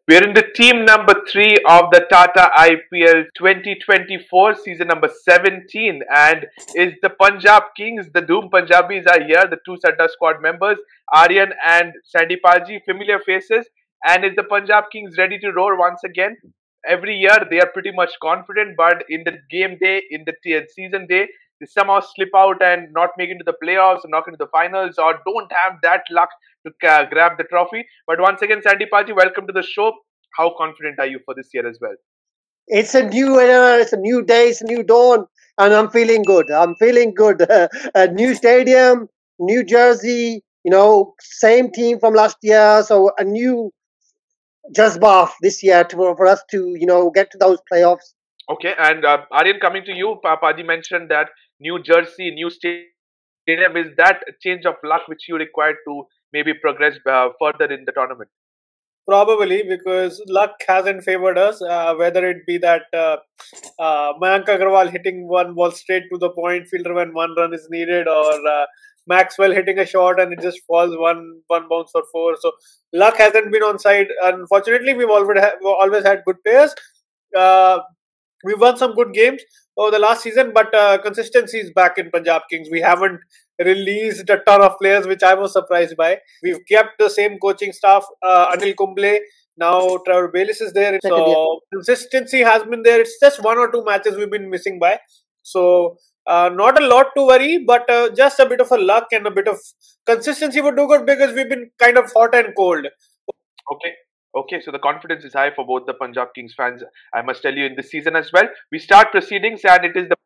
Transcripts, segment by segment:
We're in the team number 3 of the Tata IPL 2024, season number 17, and is the Punjab Kings. The Doom Punjabis are here, the two Sadda squad members, Aryan and Sandy Paji, familiar faces. And is the Punjab Kings ready to roar once again? Every year they are pretty much confident, but in the game day, in the season day, they somehow slip out and not make it to the playoffs, or knock into the finals, or don't have that luck to grab the trophy. But once again, Sandy Paji, welcome to the show. How confident are you for this year as well? It's a new era, it's a new day, it's a new dawn, and I'm feeling good. I'm feeling good. A new stadium, new jersey, same team from last year, so a new jazba this year for us to, get to those playoffs. Okay, and Aryan, coming to you, Paji mentioned that new jersey, new stadium. Is that a change of luck which you required to maybe progress further in the tournament? Probably, because luck hasn't favored us, whether it be that Mayank Agarwal hitting one ball straight to the point fielder when one run is needed, or Maxwell hitting a shot and it just falls one bounce for 4. So luck hasn't been on side. Unfortunately, we've always had good players. We've won some good games over the last season, but consistency is back in Punjab Kings. We haven't released a ton of players, which I was surprised by. We've kept the same coaching staff, Anil Kumble. Now Trevor Bayliss is there. So consistency has been there. It's just 1 or 2 matches we've been missing by. So not a lot to worry, but just a bit of a luck and a bit of consistency would do good, because we've been kind of hot and cold. Okay, so the confidence is high for both the Punjab Kings fans, I must tell you, in this season as well. We start proceedings, and it is the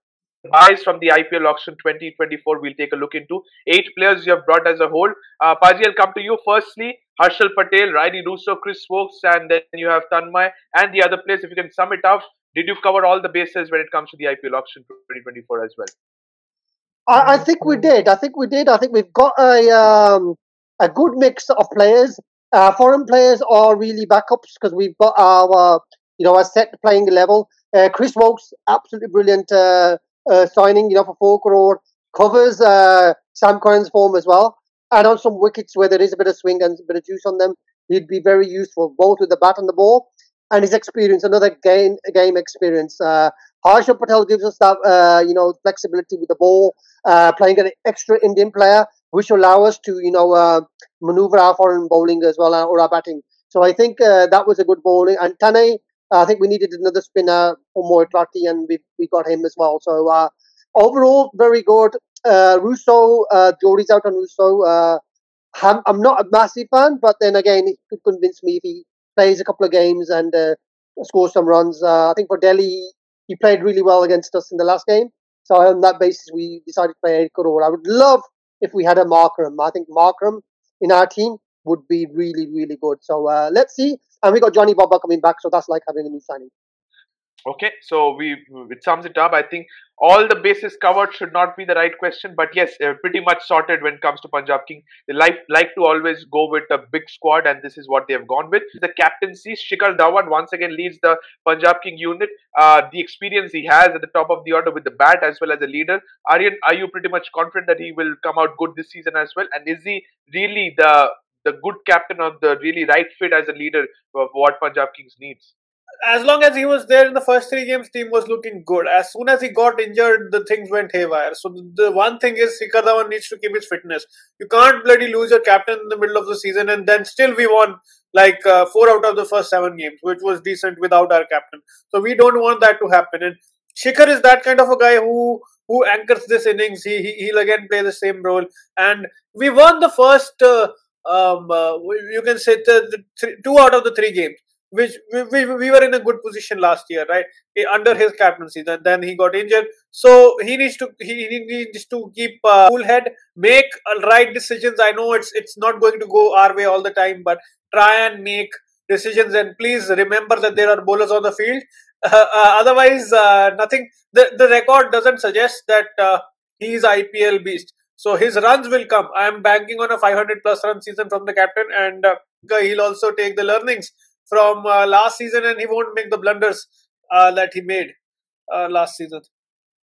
buys from the IPL Auction 2024 we'll take a look into. 8 players you have brought as a whole. Paji, I'll come to you. Firstly, Harshal Patel, Riley Russo, Chris Wokes, and then you have Tanmay and the other players. If you can sum it up, did you cover all the bases when it comes to the IPL Auction 2024 as well? I think we did. I think we've got a good mix of players. Foreign players are really backups, because we've got our set playing level. Chris Wokes, absolutely brilliant signing, for 4 crore. Covers Sam Curran's form as well. And on some wickets where there is a bit of swing and a bit of juice on them, he'd be very useful, both with the bat and the ball. And his experience, another game experience. Harshal Patel gives us that, flexibility with the ball, playing an extra Indian player, which will allow us to, maneuver our foreign bowling as well, or our batting. So I think that was a good bowling. And Tane, I think we needed another spinner for more Trati, and we got him as well. So overall, very good. Russo, Jody's out on Russo. I'm not a massive fan, but then again, it could convince me if he plays a couple of games and scores some runs. I think for Delhi, he played really well against us in the last game. So on that basis, we decided to play 8 crore. I would love if we had a Markram. I think Markram in our team would be really, really good. So let's see. And we got Johnny Bobber coming back, so that's like having a new signing. Okay, so it sums it up. I think all the bases covered should not be the right question, but yes, pretty much sorted when it comes to Punjab King. They like to always go with a big squad, and this is what they have gone with. The captaincy, Shikhar Dhawan once again leads the Punjab King unit. The experience he has at the top of the order with the bat as well as a leader. Aryan, are you pretty much confident that he will come out good this season as well? And is he really the good captain, or the really right fit as a leader of what Punjab Kings needs? As long as he was there in the first 3 games, team was looking good. As soon as he got injured, the things went haywire. So the one thing is, Shikhar Dhawan needs to keep his fitness. You can't bloody lose your captain in the middle of the season, and then still we won like 4 out of the first 7 games, which was decent without our captain. So we don't want that to happen. And Shikhar is that kind of a guy who anchors this innings. He'll again play the same role. And we won the first, you can say, 2 out of the 3 games, which we were in a good position last year, right? Under his captaincy. Then he got injured, so he needs to keep cool head, make right decisions. I know it's not going to go our way all the time, but try and make decisions. And please remember that there are bowlers on the field. Otherwise, nothing. The record doesn't suggest that he is IPL beast. So his runs will come. I am banking on a 500+ run season from the captain, and he'll also take the learnings from last season, and he won't make the blunders that he made last season.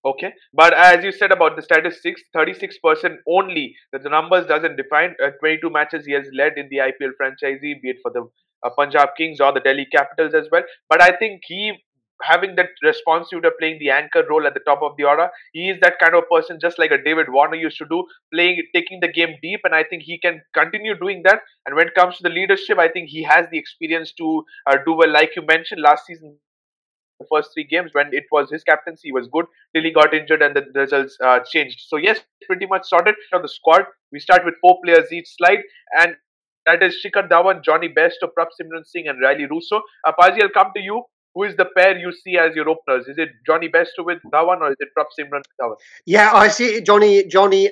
Okay, but as you said about the statistics, 36% only. That the numbers doesn't define. 22 matches he has led in the IPL franchisee, be it for the Punjab Kings or the Delhi Capitals as well. But I think he having that responsibility of playing the anchor role at the top of the order, he is that kind of person, just like a David Warner used to do, playing, taking the game deep, and I think he can continue doing that. And when it comes to the leadership, I think he has the experience to do well. Like you mentioned, last season the first three games when it was his captaincy, he was good till he got injured and the results changed. So yes, pretty much sorted on the squad. We start with 4 players each slide, and that is Shikhar Dhawan, Johnny Bairstow, Prabh Simran Singh, and Riley Russo. Paji, I'll come to you. Who is the pair you see as your openers? Is it Johnny Bairstow with Dhawan, or is it Prabh Simran with Dhawan? Yeah, I see Johnny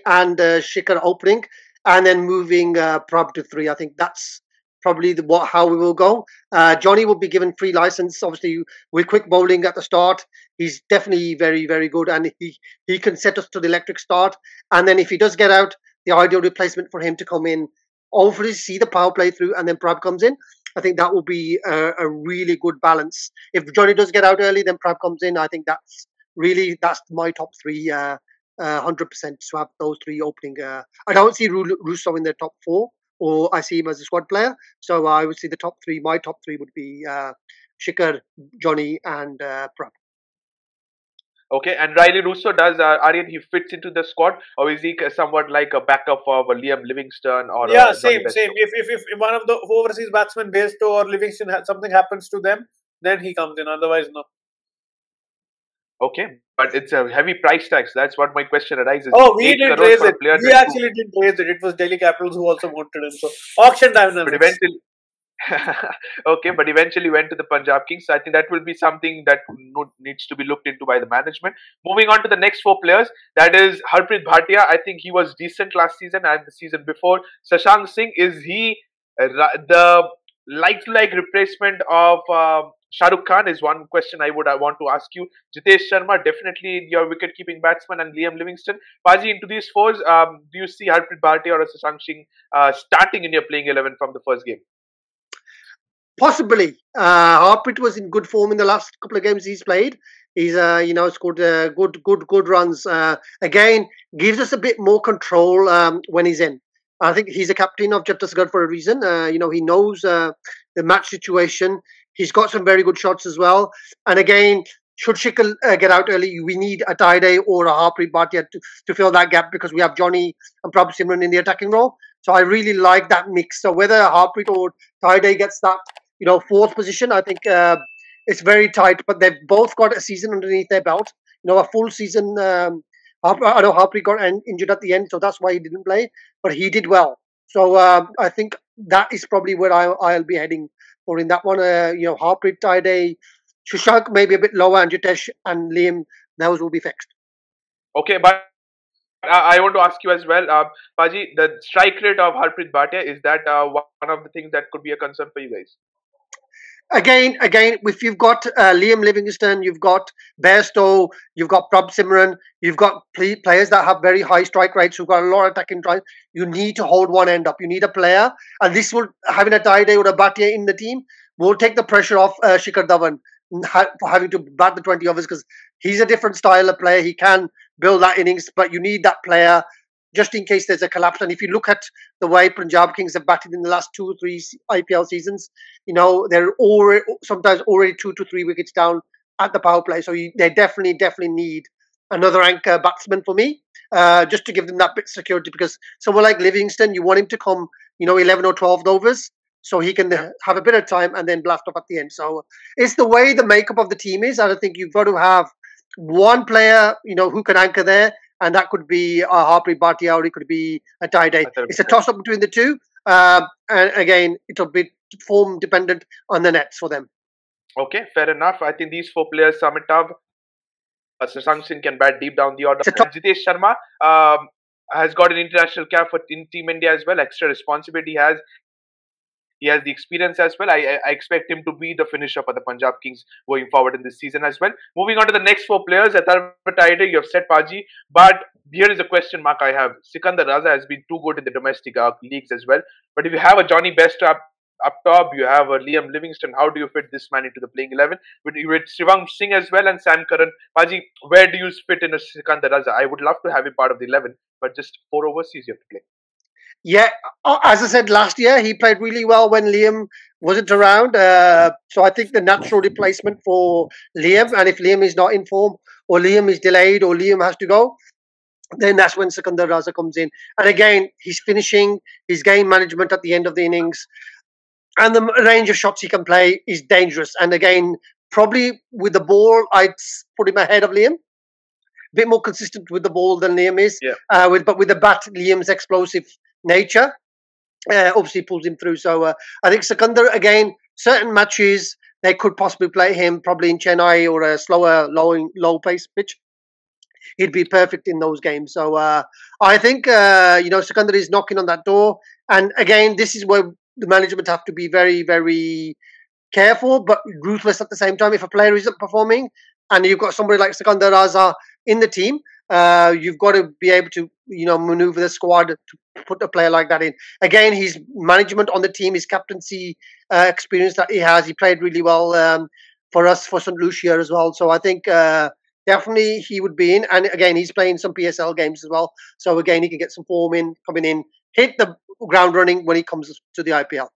and Shikhar opening, and then moving Prabh to 3. I think that's probably how we will go. Johnny will be given free license, obviously, with quick bowling at the start. He's definitely very, very good, and he can set us to the electric start. And then if he does get out, the ideal replacement for him to come in, hopefully see the power play through, and then Prabh comes in. I think that will be a really good balance. If Johnny does get out early, then Prabh comes in. I think that's my top 3, 100% to have those 3 opening. I don't see Russo in the top 4. Or I see him as a squad player. So I would see the top 3. My top 3 would be Shikhar, Johnny, and Prabh. Okay, and Riley Russo, does Aryan, he fits into the squad, or is he somewhat like a backup of Liam Livingstone or same. Bairstow? If one of the overseas batsmen, Bairstow or Livingston, something happens to them, then he comes in. Otherwise, no. Okay, but it's a heavy price tag. So that's what my question arises. Oh, we didn't raise it. We actually didn't raise it. It was Delhi Capitals who also wanted him. So auction dynamics. But eventually, okay, but eventually went to the Punjab Kings. So I think that will be something that needs to be looked into by the management. Moving on to the next 4 players, that is Harpreet Bhatia. I think he was decent last season and the season before. Shashank Singh, is he the like-to-like replacement of Shah Rukh Khan is one question I want to ask you. Jitesh Sharma, definitely your wicket-keeping batsman, and Liam Livingstone. Paji, into these 4s, do you see Harpreet Bhatia or Shashank Singh starting in your playing 11 from the first game? Possibly. Harpreet was in good form in the last couple of games he's played. He's scored good runs. Again, gives us a bit more control when he's in. I think he's a captain of Chhattisgarh for a reason. He knows the match situation. He's got some very good shots as well. And again, should Shikhar get out early, we need a Taide or a Harpreet Bhatia to fill that gap, because we have Johnny and Prabh Simran in the attacking role. So I really like that mix. So whether Harpreet or Taide gets that 4th position, I think it's very tight. But they've both got a season underneath their belt. A full season. I know Harpreet got injured at the end, so that's why he didn't play. But he did well. So I think that is probably where I'll be heading for in that one. Harpreet, Taide, Shashank maybe a bit lower, and Jitesh and Liam, those will be fixed. Okay, but I want to ask you as well, Paji, the strike rate of Harpreet Bhatia, is that one of the things that could be a concern for you guys? Again, if you've got Liam Livingstone, you've got Bairstow, you've got Prabh Simran, you've got players that have very high strike rates, who've got a lot of attacking drive, you need to hold one end up. You need a player, and this will, having a Taide or a Bhatia in the team, will take the pressure off Shikhar Dhawan for having to bat the 20 overs, because he's a different style of player. He can build that innings, but you need that player just in case there's a collapse. And if you look at the way Punjab Kings have batted in the last 2 or 3 IPL seasons, they're sometimes already 2 to 3 wickets down at the power play. So they definitely need another anchor batsman for me, just to give them that bit of security, because someone like Livingstone, you want him to come, 11 or 12 overs, so he can have a bit of time and then blast off at the end. So it's the way the makeup of the team is. I don't think you've got to have one player, who can anchor there, and that could be a Harpreet Bhatia, or it could be a Taide. It's a toss-up between the two. And again, it'll be form dependent on the nets for them. Okay, fair enough. I think these 4 players sum it up. Shashank Singh can bat deep down the order. Jitesh Sharma has got an international cap in Team India as well. Extra responsibility he has the experience as well. I expect him to be the finisher for the Punjab Kings going forward in this season as well. Moving on to the next 4 players, Atharva Taide, you have said Paji, but here is a question mark I have. Sikandar Raza has been too good in the domestic leagues as well. But if you have a Johnny Bairstow up top, you have Liam Livingston. How do you fit this man into the playing 11? With Shivang Singh as well and Sam Curran. Paji, where do you fit in a Sikandar Raza? I would love to have him part of the 11, but just 4 overseas you have to play. Yeah, as I said last year, he played really well when Liam wasn't around. So I think the natural replacement for Liam, and if Liam is not in form, or Liam is delayed, or Liam has to go, then that's when Sikandar Raza comes in. And again, he's finishing, his game management at the end of the innings, and the range of shots he can play is dangerous. And again, probably with the ball, I'd put him ahead of Liam. Bit more consistent with the ball than Liam is. Yeah. But with the bat, Liam's explosive nature obviously pulls him through. So I think Sikandar, again, certain matches they could possibly play him probably in Chennai or a slower, low pace pitch. He'd be perfect in those games. So I think Sikandar is knocking on that door. And again, this is where the management have to be very, very careful but ruthless at the same time. If a player isn't performing and you've got somebody like Sikandar Raza in the team, you've got to be able to maneuver the squad to put a player like that in. Again, his management on the team, his captaincy experience that he has, he played really well for us for St. Lucia as well. So I think definitely he would be in. And again, he's playing some PSL games as well. So again, he can get some form in, coming in, hit the ground running when he comes to the IPL.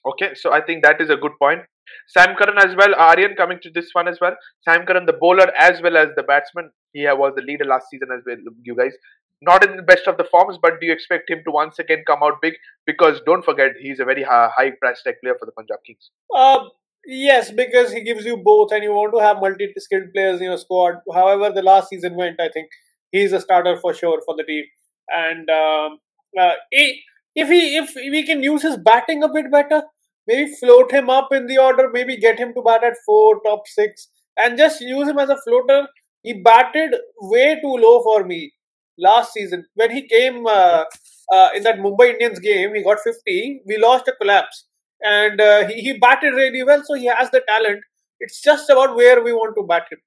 Okay, so I think that is a good point. Sam Curran as well. Aryan coming to this one as well. Sam Curran, the bowler as well as the batsman. He was the leader last season as well, you guys. Not in the best of the forms, but do you expect him to once again come out big? Because don't forget, he's a very high price tag player for the Punjab Kings. Yes, because he gives you both, and you want to have multi-skilled players in your squad. However, the last season went, I think he's a starter for sure for the team. And if we can use his batting a bit better, maybe float him up in the order, maybe get him to bat at 4, top 6, and just use him as a floater. He batted way too low for me last season. When he came in that Mumbai Indians game, he got 50. We lost a collapse. And he batted really well, so he has the talent. It's just about where we want to bat him.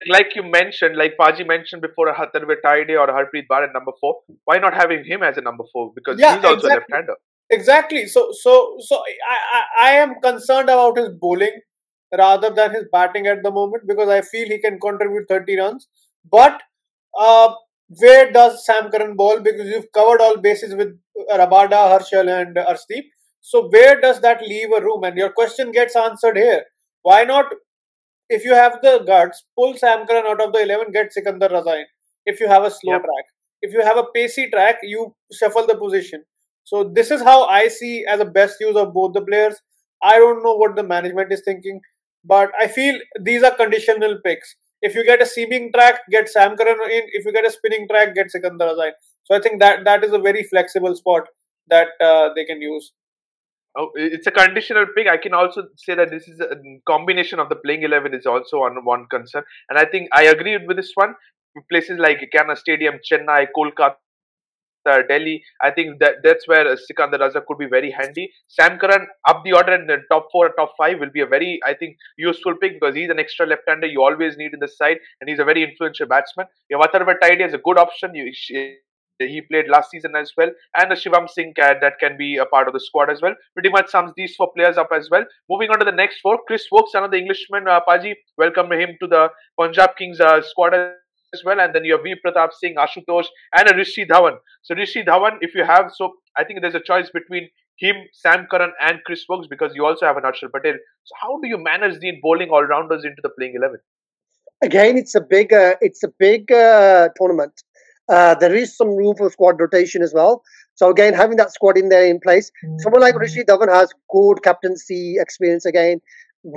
Like you mentioned, like Paji mentioned before, Hatharve Taide or Harpreet Bar at number 4. Why not having him as a number 4? Because he's also a left-hander. Exactly. So I am concerned about his bowling rather than his batting at the moment, because I feel he can contribute 30 runs. But where does Sam Curran bowl? Because you've covered all bases with Rabada, Harshal and Arshdeep. So where does that leave a room? And your question gets answered here. Why not, if you have the guts, pull Sam Curran out of the 11, get Sikandar Raza in. If you have a slow track. If you have a pacey track, you shuffle the position. So this is how I see as a best use of both the players. I don't know what the management is thinking, but I feel these are conditional picks. If you get a seaming track, get Sam Curran in. If you get a spinning track, get Sikandar Raza in. So I think that is a very flexible spot that they can use. Oh, it's a conditional pick. I can also say that this is a combination of the playing 11 is also one concern. And I think I agree with this one. Places like Kana Stadium, Chennai, Kolkata, Delhi, I think that's where Sikandar Raza could be very handy. Sam Curran up the order in the top 4 or top 5 will be a very, I think, useful pick, because he's an extra left-hander you always need in the side, and he's a very influential batsman. Hatharve Taide is a good option. He played last season as well, and the Shivam Singh that can be a part of the squad as well. Pretty much sums these 4 players up as well. Moving on to the next 4, Chris Woakes, another Englishman. Paji, welcome him to the Punjab Kings squad as well. And then you have V. Pratap Singh, Ashutosh, and Rishi Dhawan. So Rishi Dhawan, if you have, so I think there's a choice between him, Sam Curran, and Chris Woakes, because you also have an Harshal Patel. So how do you manage the bowling all-rounders into the playing 11? Again, it's a big tournament. There is some room for squad rotation as well. So again, having that squad in there in place, someone like Rishi Dhawan has good captaincy experience again.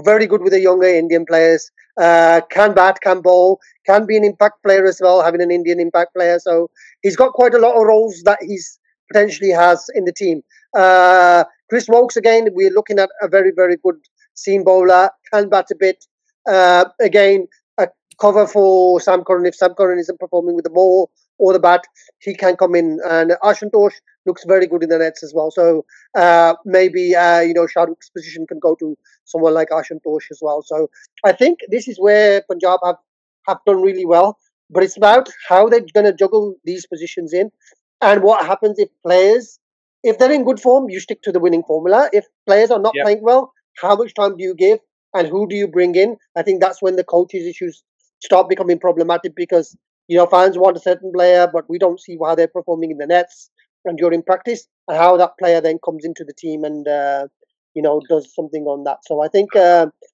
Very good with the younger Indian players. Can bat, can bowl, can be an impact player as well, having an Indian impact player. So he's got quite a lot of roles that he's potentially has in the team. Chris Woakes, again, we're looking at a very, very good seam bowler, can bat a bit. Again, a cover for Sam Curran. If Sam Curran isn't performing with the ball or the bat, he can come in. And Ashutosh looks very good in the nets as well. So maybe Shahrukh's position can go to someone like Ashutosh as well. So I think this is where Punjab have done really well. But it's about how they're going to juggle these positions in. And what happens if they're in good form, you stick to the winning formula. If players are not playing well, how much time do you give and who do you bring in? I think that's when the coaches' issues start becoming problematic because, fans want a certain player, but we don't see how they're performing in the nets and during practice and how that player then comes into the team and, does something on that. So I think,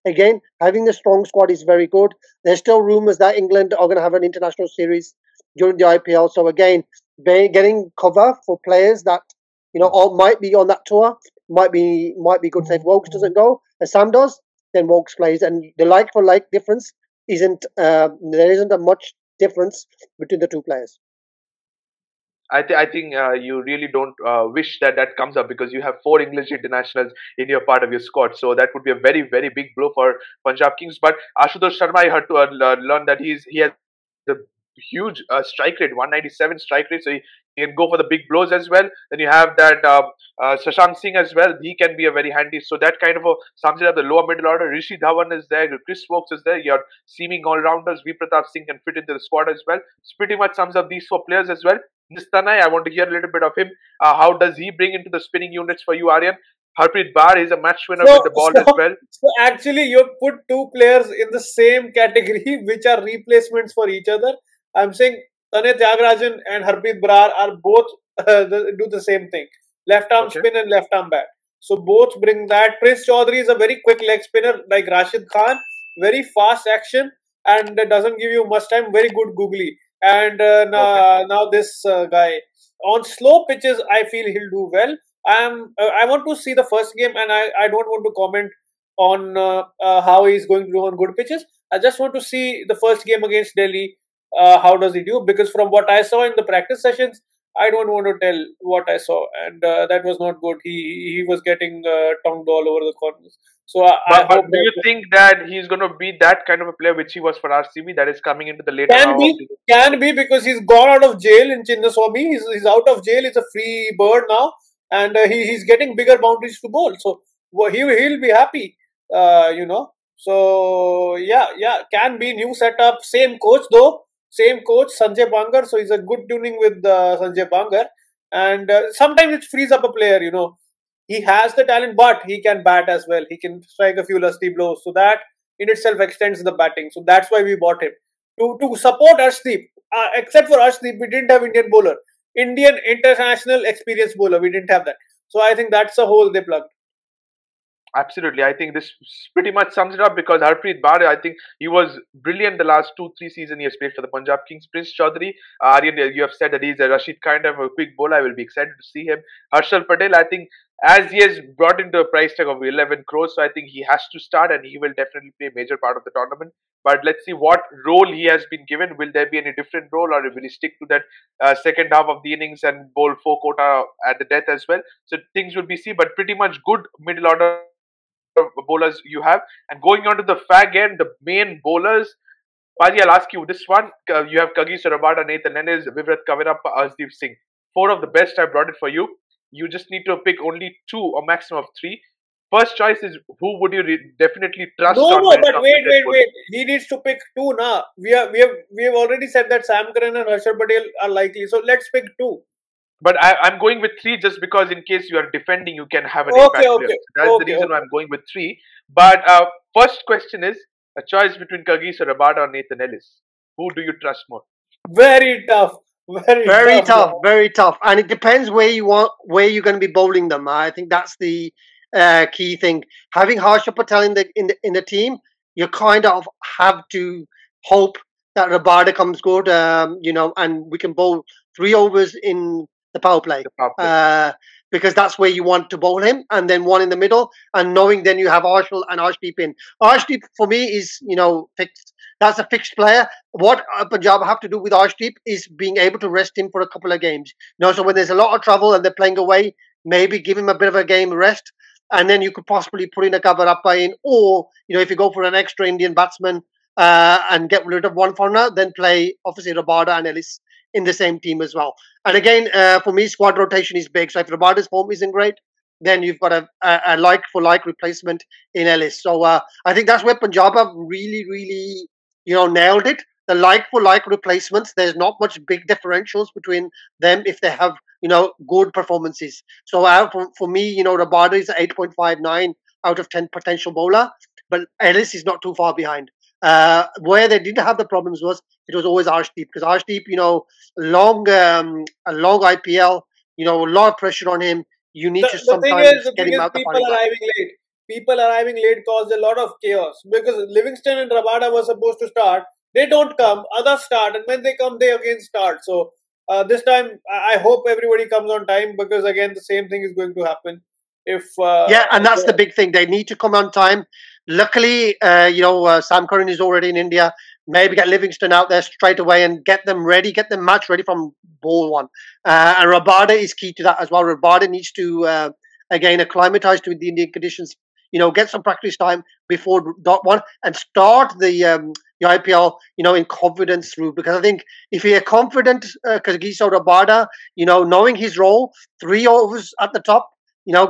again, having a strong squad is very good. There's still rumours that England are going to have an international series during the IPL. So again, getting cover for players that all might be on that tour might be good. So if Wokes doesn't go, as Sam does, then Wokes plays, and the like for like difference isn't there isn't a much difference between the two players. I think you really don't wish that comes up because you have 4 English internationals in your part of your squad. So that would be a very, very big blow for Punjab Kings. But Ashutosh Sharma, I heard to learn that he has a huge strike rate, 197 strike rate. So he can go for the big blows as well. Then you have that Shashank Singh as well. He can be a very handy. So that kind of sums it up the lower middle order. Rishi Dhawan is there. Chris Wokes is there. Your seeming all-rounders. V. Pratap Singh can fit into the squad as well. So pretty much sums up these 4 players as well. Nistanai, I want to hear a little bit of him. How does he bring into the spinning units for you, Aryan? Harpreet Bar is a match winner with the ball as well. So actually, you put 2 players in the same category, which are replacements for each other. I'm saying Tanay Tyagarajan and Harpreet Brar are both do the same thing. Left arm spin and left arm bat. So both bring that. Prince Chaudhary is a very quick leg spinner like Rashid Khan. Very fast action and doesn't give you much time. Very good googly. And now this guy on slow pitches, I feel he'll do well. I want to see the first game, and I don't want to comment on how he's going to do on good pitches. I just want to see the first game against Delhi. How does he do? Because from what I saw in the practice sessions, I don't want to tell what I saw, and that was not good. He was getting tongued all over the corners. So, but do you think that he's going to be that kind of a player which he was for RCB that is coming into the later Can be because he's gone out of jail in Chinnaswamy. He's out of jail. He's a free bird now, and he's getting bigger boundaries to bowl. So he'll be happy, So yeah, can be new setup. Same coach though. Same coach, Sanjay Bangar. So he's a good tuning with Sanjay Bangar, and sometimes it frees up a player. He has the talent, but he can bat as well. He can strike a few lusty blows. So that in itself extends the batting. So that's why we bought him. To support Arshdeep. Except for Arshdeep, we didn't have Indian bowler. Indian international experienced bowler. We didn't have that. So I think that's a hole they plugged. Absolutely. I think this pretty much sums it up because Harpreet Bar, I think he was brilliant the last 2-3 seasons he has played for the Punjab Kings. Prince Chaudhary, Aryan, you have said that he's a Rashid kind of a quick bowler. I will be excited to see him. Harshal Patel, I think as he has brought into a price tag of 11 crores, so I think he has to start and he will definitely play a major part of the tournament. But let's see what role he has been given. Will there be any different role or will he stick to that second half of the innings and bowl 4 quota at the death as well? So things will be seen, but pretty much good middle order bowlers you have. And going on to the fag end, the main bowlers, Paji, I'll ask you this one. You have Kagiso Rabada, Nathan Ellis, Vivrat Kavirappa, Arshdeep Singh. 4 of the best. I brought it for you. You just need to pick only 2 or maximum of 3. First choice is who would you definitely trust? No, but wait. He needs to pick 2 now. We have already said that Sam Curran and Harshal Patel are likely. So let's pick 2. But I'm going with 3 just because in case you are defending, you can have an impact. That's the reason why I'm going with 3. But first question is a choice between Kagiso Rabada or Nathan Ellis. Who do you trust more? Very tough. Very tough. And it depends where you're going to be bowling them. I think that's the key thing. Having Harshal Patel in the team, you kind of have to hope that Rabada comes good, and we can bowl 3 overs in the power play. Because that's where you want to bowl him, and then 1 in the middle, and knowing then you have Arshal and Arshdeep in. Arshdeep for me is, fixed. That's a fixed player. What Punjab have to do with Arshdeep is being able to rest him for a couple of games. So when there's a lot of travel and they're playing away, maybe give him a bit of a game rest, and then you could possibly put in a Kavirappa in, or if you go for an extra Indian batsman and get rid of one foreigner, then play obviously Rabada and Ellis in the same team as well. And again, for me, squad rotation is big. So if Rabada's form isn't great, then you've got a like-for-like replacement in Ellis. So I think that's where Punjab have really, really, nailed it. the like-for-like replacements, there's not much big differentials between them if they have, good performances. So for me, Rabada is 8.59 out of 10 potential bowler, but Ellis is not too far behind. Where they didn't have the problems was it was always Arshdeep, because Arshdeep, a long IPL, a lot of pressure on him. You need to sometimes The get thing him is, out the people firing line. arriving late. People arriving late caused a lot of chaos because Livingston and Rabada were supposed to start. They don't come, others start, and when they come, they again start. So this time, I hope everybody comes on time because again, the same thing is going to happen. If Yeah, and that's the big thing. They need to come on time. Luckily, Sam Curran is already in India. Maybe get Livingston out there straight away and get them ready, get them match ready from ball one. And Rabada is key to that as well. Rabada needs to, again, acclimatise to the Indian conditions. Get some practice time before dot one and start the IPL, in confidence through. Because I think if you're confident, Kagiso Rabada, knowing his role, 3 overs at the top,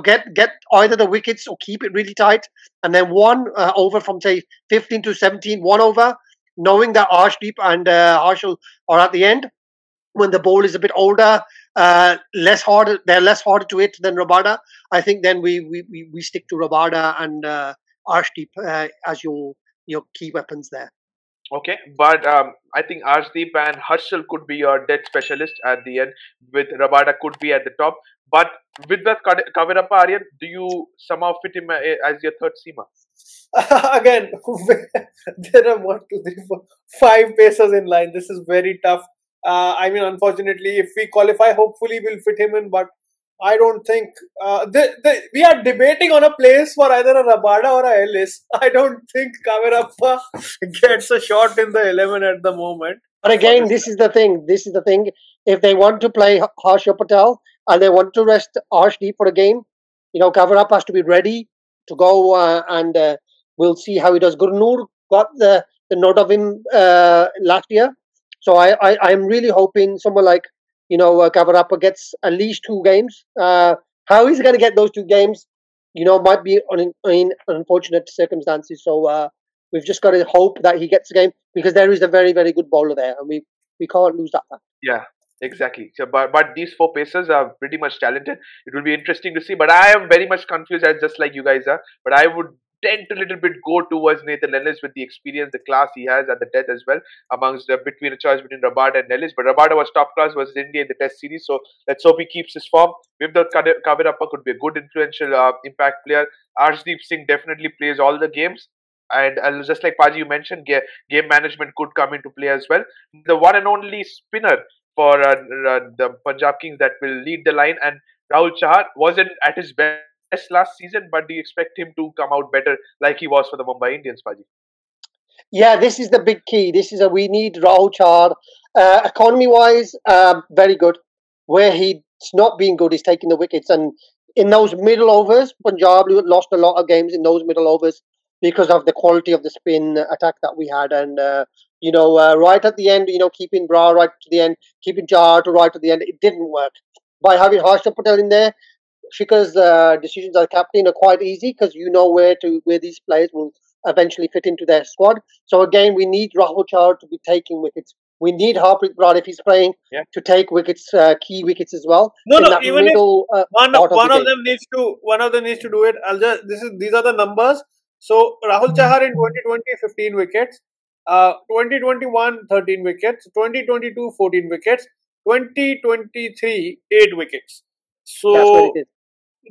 get either the wickets or keep it really tight, and then one over from say 15 to 17, 1 over, knowing that Arshdeep and Harshal are at the end. When the ball is a bit older, less harder, they're less harder to hit than Rabada. I think then we stick to Rabada and Arshdeep as your key weapons there. Okay, but I think Arshdeep and Harshal could be your dead specialist at the end, with Rabada could be at the top. But with that Kavirappa, Aryan, do you somehow fit him as your third seamer? again, there are 1, 2, 3, 4, 5 pacers in line. This is very tough. I mean, unfortunately, if we qualify, hopefully we'll fit him in. But I don't think we are debating on a place for either a Rabada or a Ellis. I don't think Kavirappa gets a shot in the 11 at the moment. But again, this is the thing. If they want to play Harsha Patel and they want to rest Arshdeep for a game, Kavirappa has to be ready to go, and we'll see how he does. Gurnoor got the nod of him last year, so I'm really hoping someone like Kavirappa gets at least 2 games. How he's going to get those 2 games, might be in unfortunate circumstances. So we've just got to hope that he gets a game, because there is a very, very good bowler there, and we can't lose that fact. Yeah, exactly. So, but these 4 pacers are pretty much talented. It will be interesting to see. But I am very much confused, as just like you guys are. But I would tend to a little bit go towards Nathan Ellis with the experience, the class he has at the death as well, amongst between a choice between Rabada and Ellis. But Rabada was top class versus India in the Test series, so let's hope he keeps his form. Vivdat Kavirappa could be a good influential impact player. Arshdeep Singh definitely plays all the games. And just like Paji, you mentioned, game management could come into play as well. The one and only spinner for the Punjab Kings that will lead the line, and Rahul Chahar wasn't at his best last season, but do you expect him to come out better like he was for the Mumbai Indians, Paji? Yeah, this is the big key. We need Rahul Chahar. Economy-wise, very good. Where he's not being good, he's taking the wickets. And in those middle overs, Punjab lost a lot of games in those middle overs because of the quality of the spin attack that we had. And, right at the end, keeping Bra right to the end, keeping Chahar to right at the end, it didn't work. By having Harsha Patel in there, Shikhar's decisions as captain are quite easy, because where these players will eventually fit into their squad. So again, we need Rahul Chahar to be taking wickets. We need Harpreet Brar, if he's playing, to take wickets, key wickets as well. No, even middle, if one of them needs to do it. These are the numbers. So Rahul Chahar in 2020 15 wickets, 2021 13 wickets, 2022 14 wickets, 2023 8 wickets. So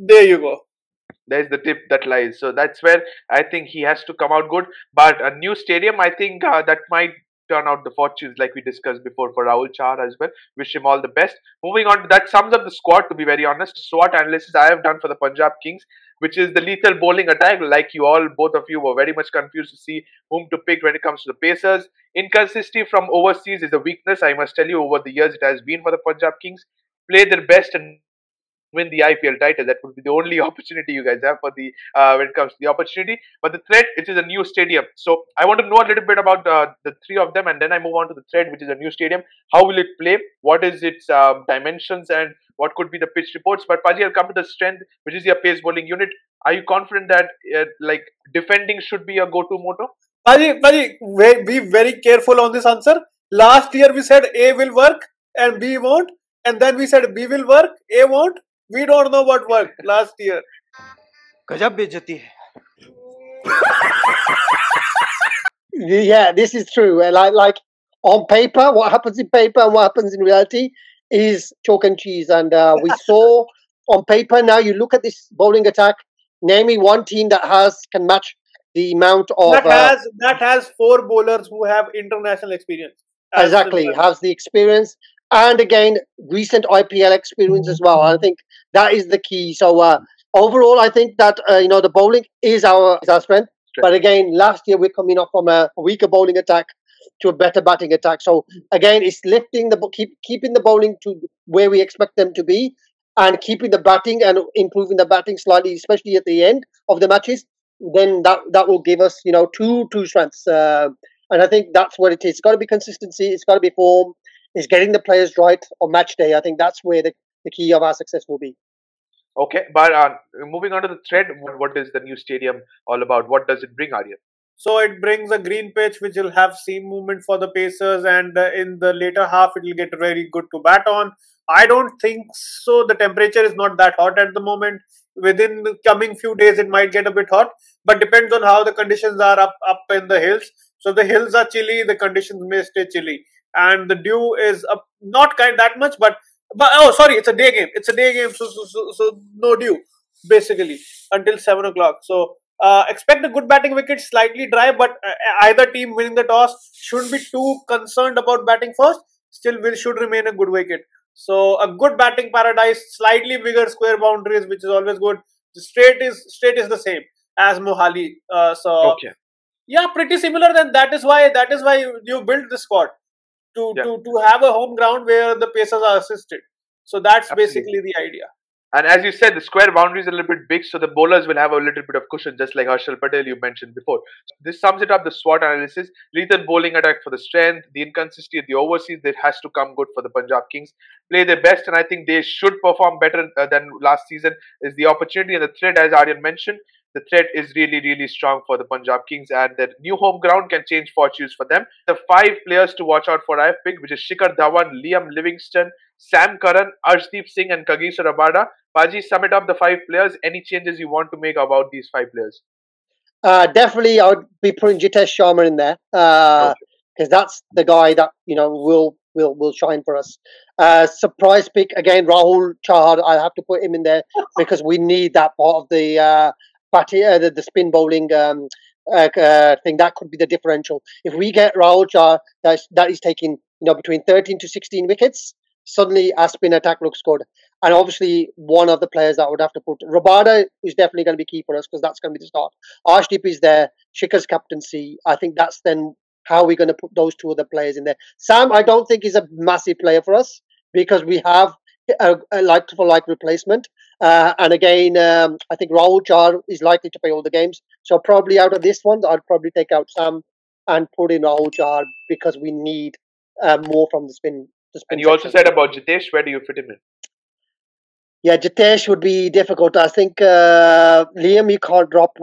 there you go. There's the tip that lies. So that's where I think he has to come out good. But a new stadium, I think that might turn out the fortunes like we discussed before for Rahul Chahar as well. Wish him all the best. Moving on, that sums up the squad, to be very honest. SWOT analysis I have done for the Punjab Kings, which is the lethal bowling attack. Like both of you were very much confused to see whom to pick when it comes to the Pacers. Inconsistency from overseas is a weakness. I must tell you, over the years it has been for the Punjab Kings. Play their best and win the IPL title. That would be the only opportunity you guys have for the when it comes to the opportunity. But the threat, it is a new stadium. So I want to know a little bit about the 3 of them, and then I move on to the threat, which is a new stadium. How will it play? What is its dimensions, and what could be the pitch reports? But Paji, I'll come to the strength, which is your pace bowling unit. Are you confident that defending should be a go-to motto? Paji, be very careful on this answer. Last year we said A will work and B won't, and then we said B will work, A won't. We don't know what worked last year. गजब बेइज्जती है. Yeah, this is true. Like on paper, what happens in paper and what happens in reality is chalk and cheese. And we saw on paper. Now you look at this bowling attack. Name me one team that can match the amount of that has 4 bowlers who have international experience. Exactly, has the experience, and again recent IPL experience as well. I think that is the key. So overall, I think that the bowling is our strength. But again, last year we're coming off from a weaker bowling attack to a better batting attack. So again, it's lifting keeping the bowling to where we expect them to be, and keeping the batting and improving the batting slightly, especially at the end of the matches. Then that will give us two strengths. And I think that's what it is. It's got to be consistency. It's got to be form. It's getting the players right on match day. I think that's where the key of our success will be. Okay, but moving on to the thread, what is the new stadium all about? What does it bring, Aryan? So it brings a green pitch which will have seam movement for the pacers, and in the later half it will get very good to bat on. I don't think so. The temperature is not that hot at the moment. Within the coming few days it might get a bit hot, but depends on how the conditions are up in the hills. So if the hills are chilly, the conditions may stay chilly, and the dew is up, not that much, but oh sorry, it's a day game. It's a day game, so no dew basically until 7 o'clock. So expect a good batting wicket, slightly dry, but either team winning the toss shouldn't be too concerned about batting first. Still, should remain a good wicket. So a good batting paradise, slightly bigger square boundaries, which is always good. The straight is the same as Mohali. Okay. Yeah, pretty similar. Then that is why you built the squad to have a home ground where the pacers are assisted. So that's basically the idea. And as you said, the square boundary is a little bit big, so the bowlers will have a little bit of cushion, just like Harshal Patel you mentioned before. This sums it up, the SWOT analysis. Lethal bowling attack for the strength, the inconsistency of the overseas, that has to come good for the Punjab Kings. Play their best, and I think they should perform better than last season, is the opportunity. And the thread, as Aryan mentioned, the threat is really, really strong for the Punjab Kings, and their new home ground can change fortunes for them. The 5 players to watch out for I have picked, which is Shikhar Dhawan, Liam Livingston, Sam Curran, Arshdeep Singh, and Kagiso Rabada. Paji, sum it up, the 5 players. Any changes you want to make about these 5 players? Definitely, I would be putting Jitesh Sharma in there because that's the guy that will shine for us. Surprise pick again, Rahul Chahar. I have to put him in there because we need that part of the the spin bowling thing. That could be the differential. If we get Rahul Chahar, that is taking between 13 to 16 wickets. Suddenly, our spin attack looks good. And obviously, one of the players that I would have to put, Rabada is definitely going to be key for us because that's going to be the start. Arshdeep is there, Shikhar's captaincy. I think that's then how we're going to put those 2 other players in there. Sam, I don't think is a massive player for us because we have a like-for-like replacement. And again, I think Rahul Chahar is likely to play all the games. So probably out of this one, I'd probably take out Sam and put in Rahul Chahar because we need more from the spin. And you also said about Jitesh. Where do you fit him in? Yeah, Jitesh would be difficult. I think Liam, you can't drop.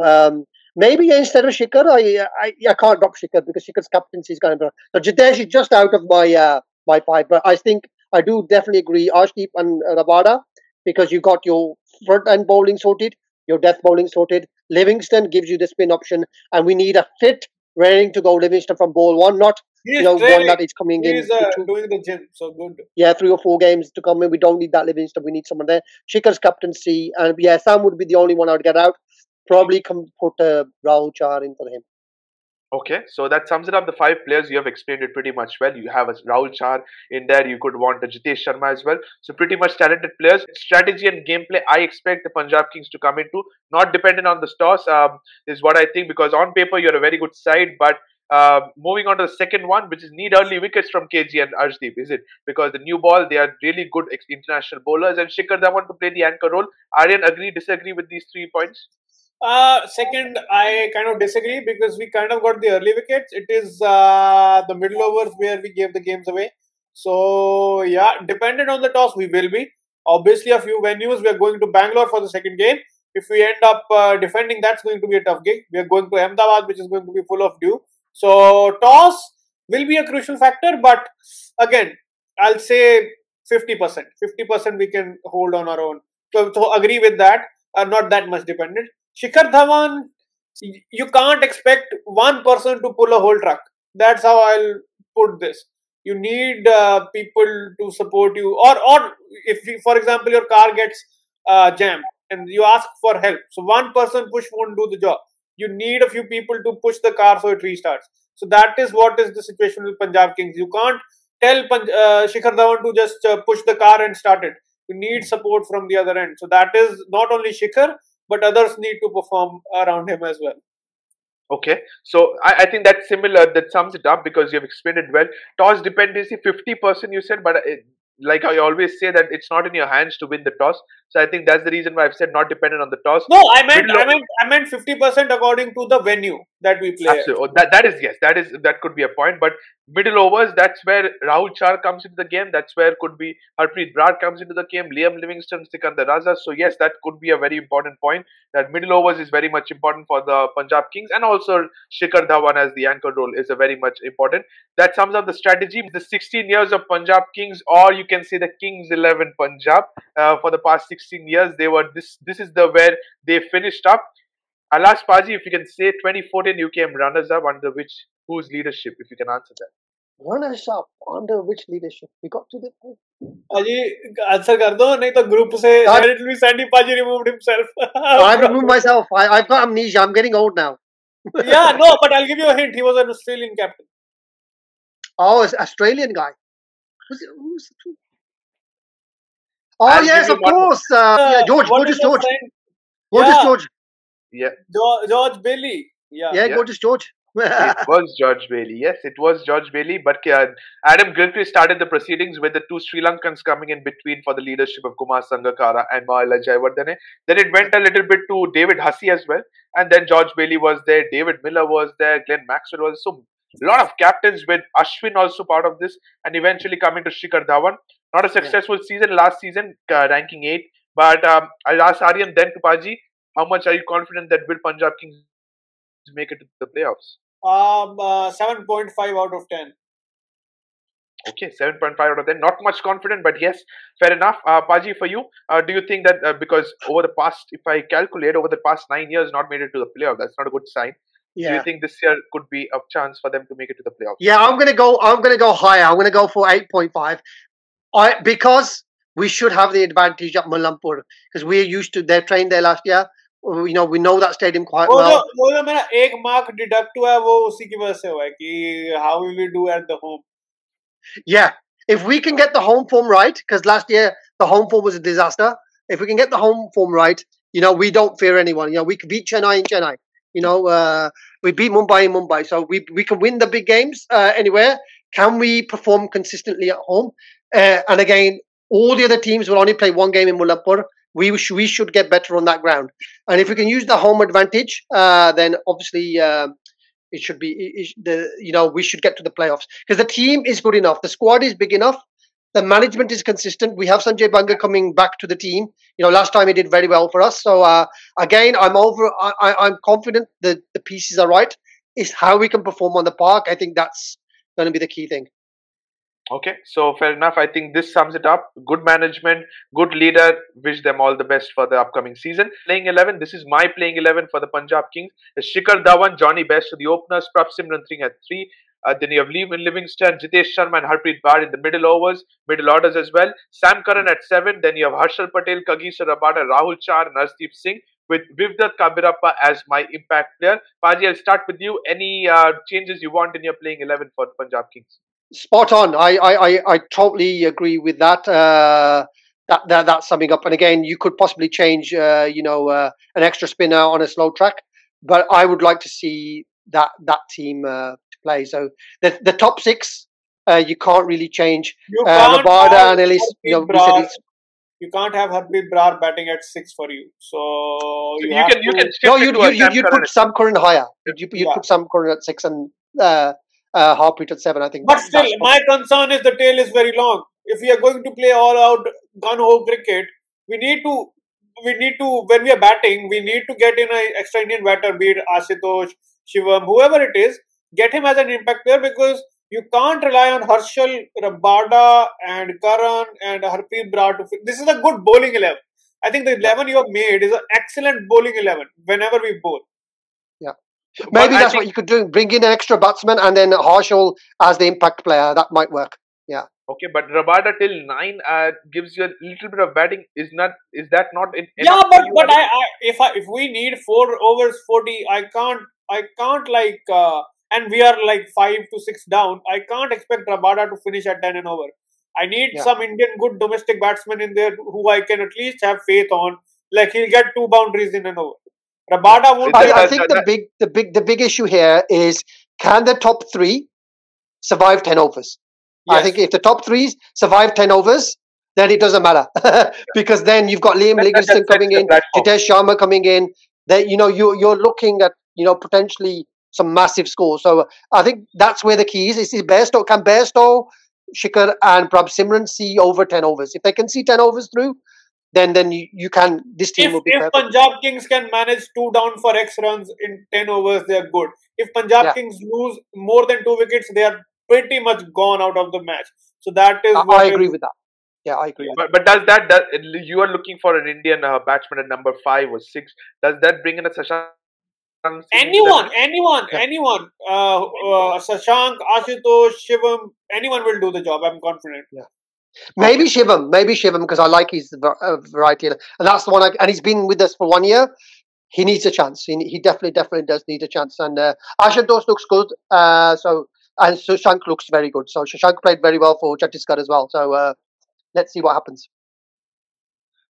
Maybe instead of Shikhar, I can't drop Shikhar because Shikhar's captaincy is kind of. So Jitesh is just out of my 5. But I think I do definitely agree. Arshdeep and Rabada, because you got your front end bowling sorted, your death bowling sorted. Livingston gives you the spin option, and we need a fit, raring to go Livingston from ball 1, not one that is coming in. He's doing the gym, so good. Yeah, 3 or 4 games to come in. We don't need that Livingston. We need someone there. Shikhar's captaincy, and Sam would be the only one I would get out. Probably put Rahul Chahar in for him. Okay, so that sums it up. The 5 players, you have explained it pretty much well. You have a Rahul Chahar in there. You could want a Jitesh Sharma as well. So pretty much talented players. Strategy and gameplay, I expect the Punjab Kings to come into. Not dependent on the toss is what I think, because on paper you're a very good side, but moving on to the second one, which is need early wickets from KG and Arshdeep, is it? Because the new ball, they are really good international bowlers, and Shikhar Dhawan to play the anchor role. Aryan, agree, disagree with these 3 points? Second, I kind of disagree because we kind of got the early wickets. It is the middle overs where we gave the games away. So yeah, dependent on the toss, we will be. Obviously, a few venues, we are going to Bangalore for the second game. If we end up defending, that's going to be a tough gig. We are going to Ahmedabad, which is going to be full of dew. So toss will be a crucial factor, but again, I'll say 50%. 50% we can hold on our own. So agree with that. Not that much dependent. Shikhar Dhawan, you can't expect one person to pull a whole truck. That's how I'll put this. You need people to support you, or if, for example, your car gets jammed and you ask for help, so one person push won't do the job. You need a few people to push the car so it restarts. So that is what is the situation with Punjab Kings. You can't tell Shikhar Dhawan to just push the car and start it. You need support from the other end. So that is not only Shikhar, but others need to perform around him as well. Okay, so I think that's similar. That sums it up because you've explained it well. Toss dependency 50% you said, but like I always say that it's not in your hands to win the toss. So I think that's the reason why I've said not dependent on the toss. No, I meant 50% according to the venue that we play. Absolutely. Oh, that is yes. That could be a point. But middle overs, that's where Rahul Char comes into the game. That's where could be Harpreet Brar comes into the game. Liam Livingston, Sikandar Raza. So yes, that could be a very important point. That middle overs is very much important for the Punjab Kings, and also Shikhar Dhawan as the anchor role is a very much important. That sums up the strategy. The 16 years of Punjab Kings, or you can say the Kings 11 Punjab, for the past 16 years, they were this. This is the where they finished up. I'll ask Paji if you can say 2014 you came runners-up under whose leadership, if you can answer that. Runners-up under which leadership? We got to the Paji, answer kar do, nahi to group se it will be Sandy Paji removed himself. I removed myself. I've got amnesia. I'm getting old now. Yeah, no, but I'll give you a hint. He was an Australian captain. Oh, it's an Australian guy. Who's the Oh, yes, of course. Yeah, George. Yeah. George Bailey. Yeah, Gorgeous George. It was George Bailey. Yes, it was George Bailey. But Adam Gilchrist started the proceedings with the two Sri Lankans coming in between for the leadership of Kumar Sangakkara and Mahela Jayawardene. Then it went a little bit to David Hussey as well. And then George Bailey was there. David Miller was there. Glenn Maxwell was there. So a lot of captains with Ashwin also part of this. And eventually coming to Shikhar Dhawan. Not a successful season last season, ranking 8. But I'll ask Aryan then to Paji. How much are you confident that will Punjab Kings make it to the playoffs? 7.5 out of 10. Okay, 7.5 out of 10. Not much confident, but yes, fair enough. Paji, for you, do you think that because over the past, if I calculate, over the past 9 years, not made it to the playoff, that's not a good sign. Yeah. Do you think this year could be a chance for them to make it to the playoffs? Yeah, I'm gonna go higher. I'm gonna go for 8.5. Because we should have the advantage at Mulampur because we're used to. They trained there last year. We know that stadium quite well. वो जो मेरा एक mark deduct हुआ है वो उसी की वजह से हुआ है कि how will we do at the home? Yeah, if we can get the home form right, because last year the home form was a disaster. If we can get the home form right, we don't fear anyone. We can beat Chennai in Chennai. We beat Mumbai in Mumbai, so we can win the big games anywhere. Can we perform consistently at home? And again, all the other teams will only play one game in Mulampur. We should get better on that ground. And if we can use the home advantage, then obviously it should be we should get to the playoffs because the team is good enough. The squad is big enough. The management is consistent. We have Sanjay Banga coming back to the team. Last time he did very well for us. So again, I'm confident that the pieces are right. It's how we can perform on the park. I think that's going to be the key thing. Okay, so fair enough. I think this sums it up. Good management, good leader. Wish them all the best for the upcoming season. Playing 11. This is my playing 11 for the Punjab Kings. Shikhar Dhawan, Johnny Best to the openers. Prabh Simran Singh at 3. Then you have Liam Livingston, Jitesh Sharma and Harpreet Brar in the middle orders as well. Sam Curran at 7. Then you have Harshal Patel, Kagiso Rabada, Rahul Char, and Arshdeep Singh with Vivdat Kabirappa as my impact player. Paji, I'll start with you. Any changes you want in your playing 11 for the Punjab Kings? Spot on. I totally agree with that. That's summing up. And again, you could possibly change, an extra spinner on a slow track, but I would like to see that team to play. So the top 6, you can't really change. Rabada and Ellis. You can't have Harpreet Brar batting at 6 for you. So you put Sam Curran higher. You put Sam Curran at 6 and Harpreet at 7. I think. But still, my concern is the tail is very long. If we are going to play all out gun ho cricket, we need to when we are batting, we need to get in an extra Indian batter, be it Ashutosh, Shivam, whoever it is. get him as an impact player, because you can't rely on Harshal, Rabada, and Karan and Harpreet Brar to. This is a good bowling 11. I think the 11 you have made is an excellent bowling 11 whenever we bowl. Yeah. Maybe But that's what you could do. Bring in an extra batsman and then Harshal as the impact player. That might work. Yeah. Okay, but Rabada till 9 gives you a little bit of batting. Is that not enough? Yeah, but if we need 4 overs 40, I can't like and we are like 5 to 6 down. I can't expect Rabada to finish at 10 and over. I need some Indian good domestic batsmen in there who I can at least have faith on. Like he'll get 2 boundaries in an over. Rabada won't. I think the big issue here is, can the top 3 survive 10 overs? Yes. I think if the top 3s survive 10 overs, then it doesn't matter because then you've got Liam Livingstone coming in, Jitesh Sharma coming in. That you're looking at potentially some massive scores. So I think that's where the key is. Is Bairstow, can Bairstow, Shikhar, and perhaps Simran see over 10 overs? If they can see 10 overs through, then you can. This team will be perfect. If Punjab Kings can manage 2 down for X runs in 10 overs, they are good. If Punjab Kings lose more than 2 wickets, they are pretty much gone out of the match. So that is. I agree with that. Yeah, I agree. But does you are looking for an Indian batsman at number 5 or 6? Does that bring in a Shashank? Anyone. Shashank, Ashutosh, Shivam, anyone will do the job. I'm confident. Yeah. Maybe Shivam, because I like his variety, and that's the one. And he's been with us for 1 year. He needs a chance. He definitely does need a chance. And Ashutosh looks good. And Shashank looks very good. So Shashank played very well for Chhattisgarh as well. So let's see what happens.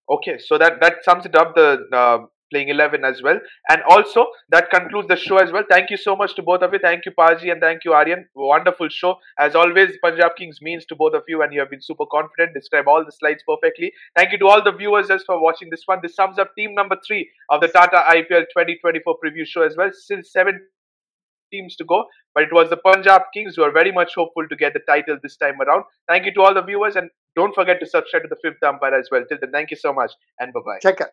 Okay, so that sums it up, the playing 11 as well. And also, that concludes the show as well. Thank you so much to both of you. Thank you, Paji, and thank you, Aryan. Wonderful show. As always, Punjab Kings means to both of you, and you have been super confident. Describe all the slides perfectly. Thank you to all the viewers just for watching this one. This sums up team number 3 of the Tata IPL 2024 preview show as well. Still 7 teams to go, but it was the Punjab Kings who are very much hopeful to get the title this time around. Thank you to all the viewers, and don't forget to subscribe to the Fifth Umpire as well. Till then, thank you so much, and bye-bye. Check it.